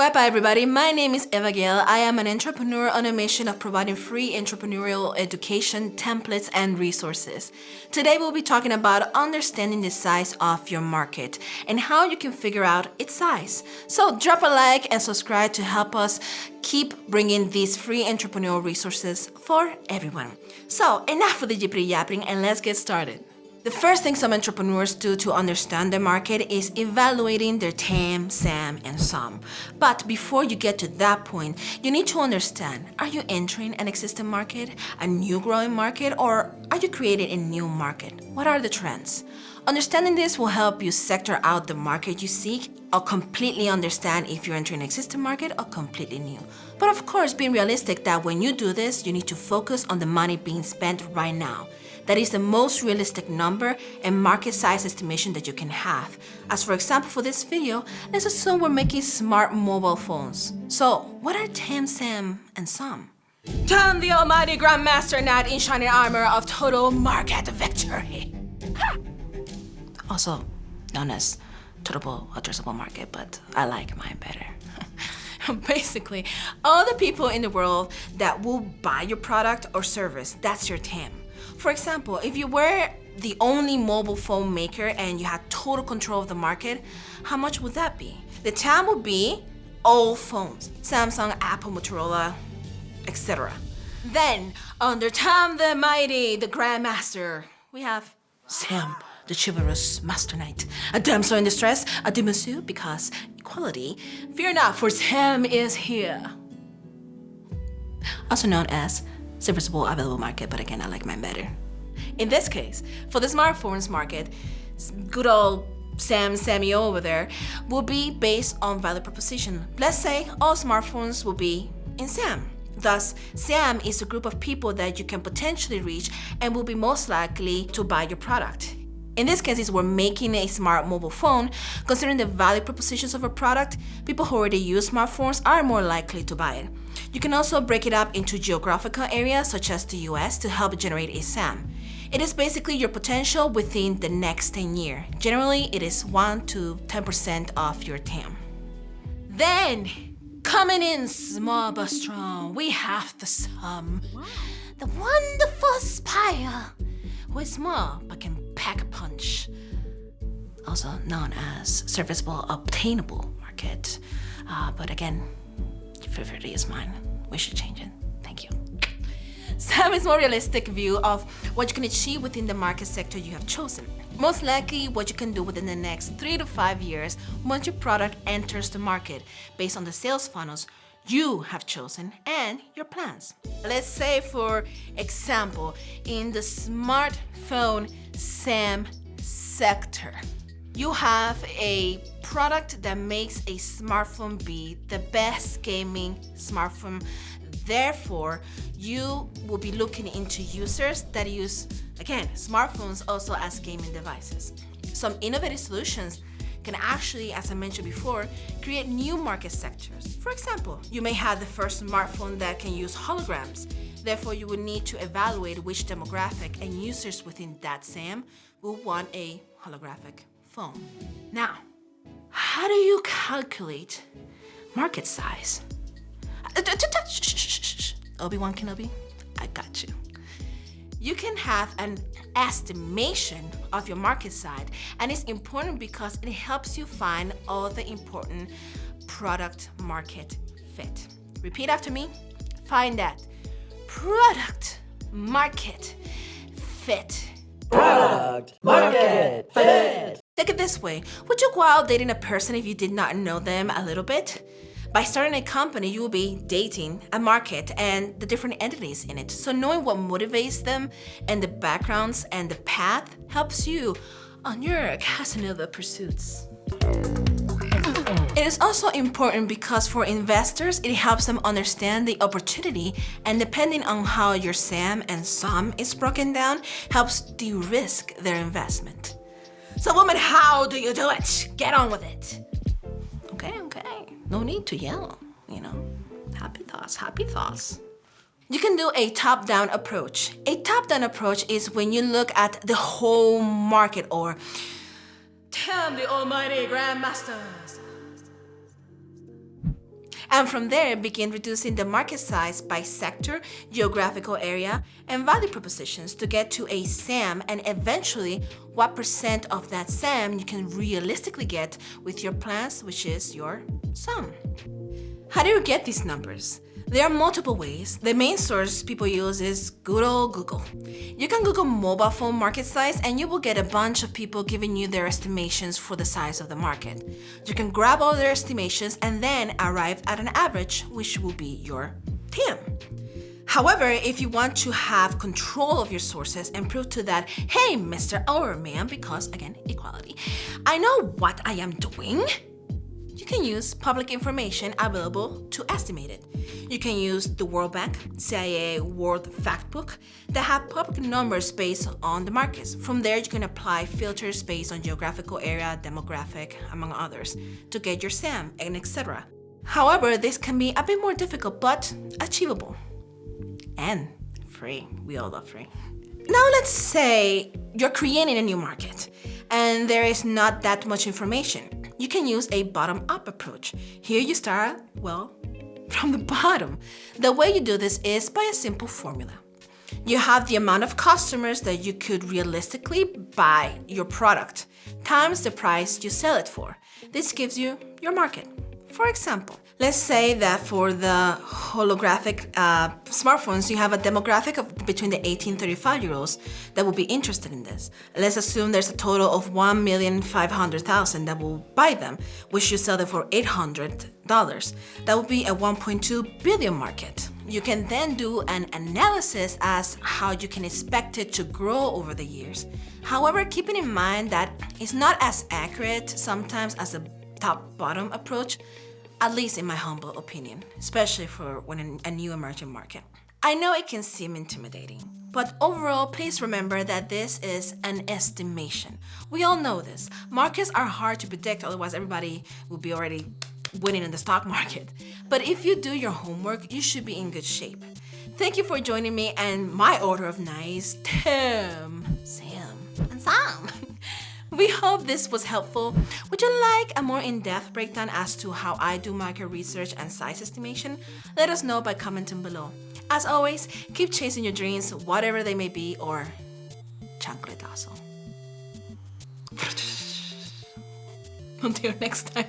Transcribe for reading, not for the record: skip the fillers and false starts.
Wepa everybody, my name is Evaguel. I am an entrepreneur on a mission of providing free entrepreneurial education, templates, and resources. Today we'll be talking about understanding the size of your market and how you can figure out its size. So drop a like and subscribe to help us keep bringing these free entrepreneurial resources for everyone. So enough of the yippity yapping and let's get started. The first thing some entrepreneurs do to understand their market is evaluating their TAM, SAM, and SOM. But before you get to that point, you need to understand, are you entering an existing market, a new growing market, or are you creating a new market? What are the trends? Understanding this will help you sector out the market you seek or completely understand if you're entering an existing market or completely new. But of course, being realistic that when you do this, you need to focus on the money being spent right now. That is the most realistic number and market size estimation that you can have. As for example, for this video, let's assume we're making smart mobile phones. So what are TAM, SAM, and SOM? TAM, the almighty grandmaster knight in shining armor of total market victory. Also known as Total Addressable Market, but I like mine better. Basically, all the people in the world that will buy your product or service, that's your TAM. For example, if you were the only mobile phone maker and you had total control of the market, how much would that be? The TAM would be all phones, Samsung, Apple, Motorola, etc. Then, under TAM the mighty, the grandmaster, we have Sam, the chivalrous master knight, a damsel in distress, a demoiselle because equality. Fear not, for Sam is here. Also known as Serviceable Available Market, but again, I like mine better. In this case, for the smartphones market, good old Sammy over there will be based on value proposition. Let's say all smartphones will be in SAM. Thus, SAM is a group of people that you can potentially reach and will be most likely to buy your product. In this case, we're making a smart mobile phone. Considering the value propositions of a product, people who already use smartphones are more likely to buy it. You can also break it up into geographical areas such as the US to help generate a SAM. It is basically your potential within the next 10 years. Generally, it is 1 to 10% of your TAM. Then, coming in small but strong, we have the SOM. The wonderful spire, who is small but can pack a punch. Also known as Serviceable Obtainable Market. But again, your favorite is mine. We should change it. Thank you. SAM is a more realistic view of what you can achieve within the market sector you have chosen. Most likely what you can do within the next 3 to 5 years once your product enters the market based on the sales funnels you have chosen and your plans. Let's say, for example, in the smartphone SAM sector, you have a product that makes a smartphone be the best gaming smartphone. Therefore, you will be looking into users that use, again, smartphones also as gaming devices. Some innovative solutions can actually, as I mentioned before, create new market sectors. For example, you may have the first smartphone that can use holograms. Therefore, you would need to evaluate which demographic and users within that SAM will want a holographic phone. Now, how do you calculate market size? Obi-Wan Kenobi, I got you. You can have an estimation of your market size, and it's important because it helps you find all the important product market fit. Repeat after me. Find that product market fit. Product market fit. Take it this way. Would you go out dating a person if you did not know them a little bit? By starting a company, you will be dating a market and the different entities in it. So knowing what motivates them and the backgrounds and the path helps you on your Casanova pursuits. It is also important because for investors, it helps them understand the opportunity, and depending on how your SAM and SOM is broken down, helps de-risk their investment. So woman, how do you do it? Get on with it. Okay. No need to yell, Happy thoughts. You can do a top-down approach. A top-down approach is when you look at the whole market, or TAM the almighty grandmasters. And from there, begin reducing the market size by sector, geographical area, and value propositions to get to a SAM, and eventually what percent of that SAM you can realistically get with your plans, which is your sum. How do you get these numbers? There are multiple ways. The main source people use is good old Google. You can Google mobile phone market size and you will get a bunch of people giving you their estimations for the size of the market. You can grab all their estimations and then arrive at an average, which will be your TAM. However, if you want to have control of your sources and prove to that, hey, Mr. or ma'am, because again, equality, I know what I am doing, you can use public information available to estimate it. You can use the World Bank, CIA World Factbook that have public numbers based on the markets. From there, you can apply filters based on geographical area, demographic, among others, to get your SAM and etc. However, this can be a bit more difficult, but achievable. And free. We all love free. Now let's say you're creating a new market and there is not that much information. You can use a bottom-up approach. Here you start, well, from the bottom. The way you do this is by a simple formula. You have the amount of customers that you could realistically buy your product times the price you sell it for. This gives you your market. For example, let's say that for the holographic smartphones, you have a demographic of between the 18 and 35-year-olds that will be interested in this. Let's assume there's a total of 1,500,000 that will buy them, which you sell them for $800. That would be a 1.2 billion market. You can then do an analysis as how you can expect it to grow over the years. However, keeping in mind that it's not as accurate sometimes as a top-bottom approach, at least in my humble opinion, especially for when a new emerging market. I know it can seem intimidating, but overall, please remember that this is an estimation. We all know this. Markets are hard to predict, otherwise everybody would be already winning in the stock market. But if you do your homework, you should be in good shape. Thank you for joining me and my order of nice Tim, Sam, and Sam. We hope this was helpful. Would you like a more in-depth breakdown as to how I do market research and size estimation? Let us know by commenting below. As always, keep chasing your dreams, whatever they may be, or chancletazo. Until next time.